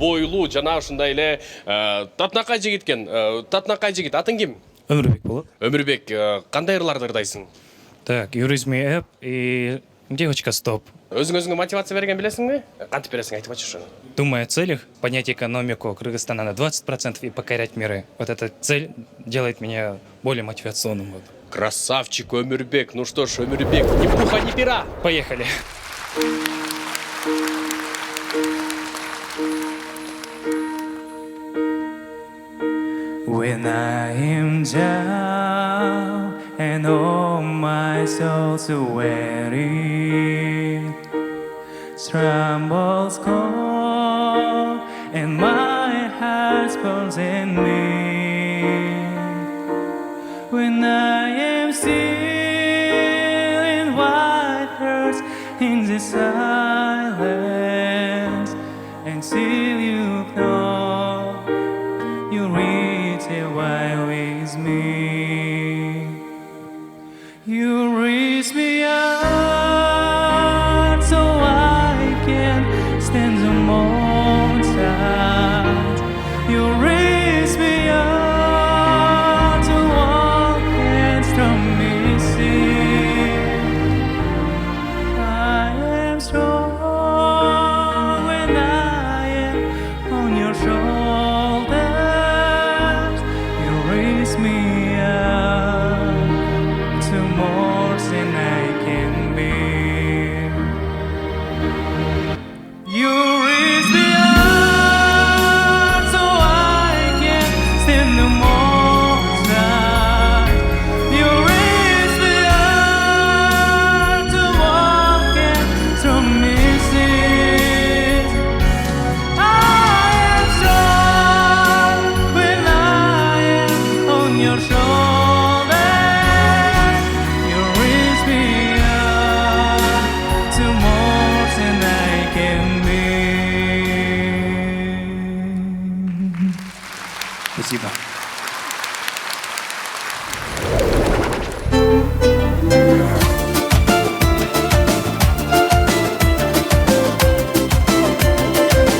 бойлуу жана ушундай эле татынакай жигит экен. Татынакай жигит, атың ким? Өмірбек болот. Өмүрбек, кандай ырларды ырдайсың? Так, юризми эп и девочка стоп. Өзүңө мотивация берген билесиңби? Кантип бересиң, айтып атчы ошону. Думая о целях, поднять экономику Кыргызстана на 20% и покорять миры. Вот эта цель делает меня более мотивационным. Вот. Красавчик Өмүрбек. Ну что ж, Өмүрбек, ни пуха, ни пера. Поехали. When I am down and all my soul so weary, trembles cold and my heart burns in me. When I am still in what hurts in the silence, and still you know you reach a while with me. You raise me up so I can stand the mountains. You raise me up to walk and from me see. I am strong when I am on your shoulders. You raise me up to more than I can be. You raise me up so I can stand the mountain. You raise me up to walk and through misses. I am strong when I am on your shoulders. You raise me up to more than I can be. Спасибо.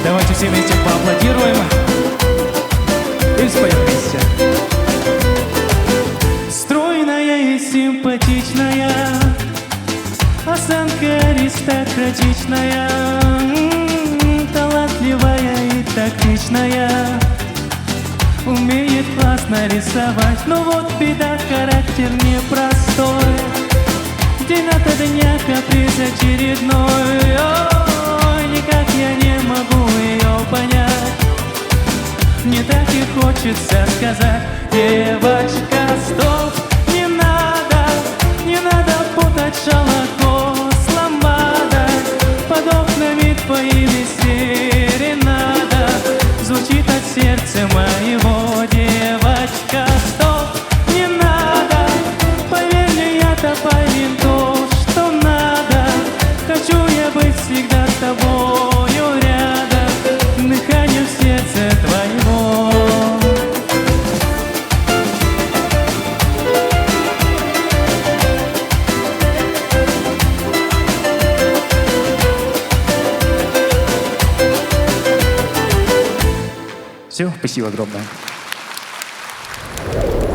Давайте все вместе поаплодируем и споем вместе. Стройная и симпатичная, осанка аристократичная, талантливая и тактичная, умеет классно рисовать, но вот беда, характер непростой. День ото дня каприз очередной. Ой, никак я не могу ее понять. Мне так и хочется сказать: девочка, стоп, не надо, не надо путать шалако с ламбадой. Под окнами твоими серенада звучит от сердца моего. Девочка, стоп, не надо, поверь мне, я-то пойму то, что надо. Хочу я быть всегда с тобою рядом, дыханием сердца твоего. Все, спасибо огромное.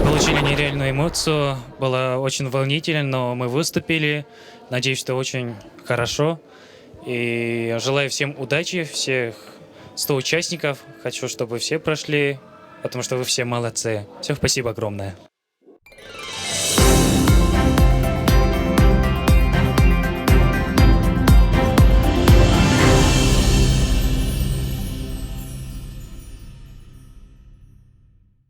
Получили нереальную эмоцию, было очень волнительно, но мы выступили. Надеюсь, что очень хорошо. И желаю всем удачи, всех 100 участников. Хочу, чтобы все прошли, потому что вы все молодцы. Все, спасибо огромное.